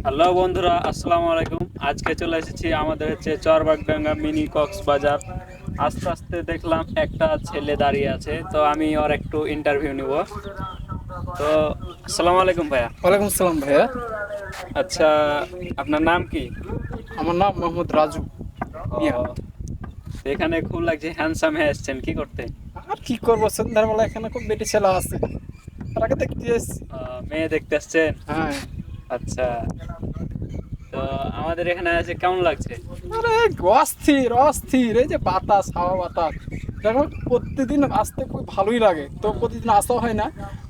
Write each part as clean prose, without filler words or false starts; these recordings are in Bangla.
হ্যালো বন্ধুরা, আসসালামু আলাইকুম। আজকে চলে এসেছি আমাদের চরবাগডাঙ্গা মিনি কক্সবাজার। আস্তে আস্তে দেখলাম একটা ছেলে দাঁড়িয়ে আছে, তো আমি ওর একটু ইন্টারভিউ নিব। তো আসসালামু আলাইকুম ভাইয়া। ওয়ালাইকুম আসসালাম ভাইয়া। আচ্ছা, আপনার নাম কি? আমার নাম মোহাম্মদ রাজু মিয়া। ও, এখানে খুব লাগছে হ্যান্ডসাম হয়ে এসছেন, কি করতে? আর কি করবো, সন্ধ্যার বেলা এখানে খুব বেটি ছেলে আছে, তারাকে দেখতে এসছি। মেয়ে দেখতে আসছেন? হ্যাঁ। আচ্ছা, তো আমাদের এখানে আছে, কেমন লাগছে? আরে অস্থির অস্থির, এই যে বাতাস, হাওয়া বাতাস, দেখো প্রতিদিন আসতে খুব ভালোই লাগে, তো প্রতিদিন আসা হয় না।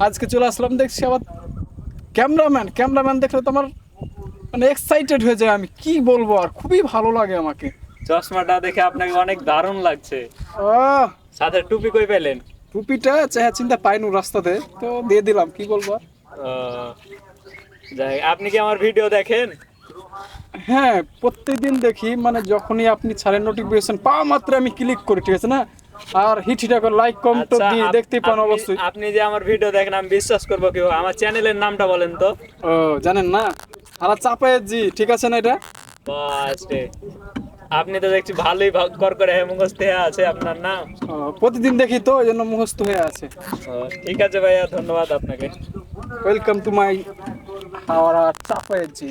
আজকে চলে আসলাম, দেখছি আবার ক্যামেরাম্যান দেখলে তো আমার মানে এক্সাইটেড হয়ে যায়। আমি কি বলবো, আর খুবই ভালো লাগে আমাকে। চশমাটা দেখে আপনাকে অনেক দারুণ লাগছে। আহ সাথে টুপি কই পেলেন? টুপিটা চেহারা চিন্তা পাইনু রাস্তাতে, তো দিয়ে দিলাম, কি বলবো আর। আহ, যাই, আপনি কি আমার ভিডিও দেখেন? হ্যাঁ, প্রত্যেকদিন দেখি, মানে যখনই আপনি ছাড়েন নোটিফিকেশন পাওয়া মাত্র আমি ক্লিক করি, ঠিক আছে না? আর হিট করে লাইক কম তো আচ্ছা, দিয়ে দেখতেই পান আপনি অবশ্যই। আপনি যে আমার ভিডিও দেখেন, আমি বিশ্বাস করবো কি? আমার চ্যানেলের নামটা বলেন তো। ও, জানেন না? আর চাপায়ের জি, ঠিক আছে না এটা? বাস রে, আপনি তো দেখছি ভালোই কর করে মুখস্থ হয়ে আছে আপনার নাম। প্রতিদিন দেখি তো এই জন্য মুখস্থ হয়ে আছে। ঠিক আছে ভাইয়া, ধন্যবাদ আপনাকে। ওয়েলকাম টু মাই হাওড়া চাপায়ের জি।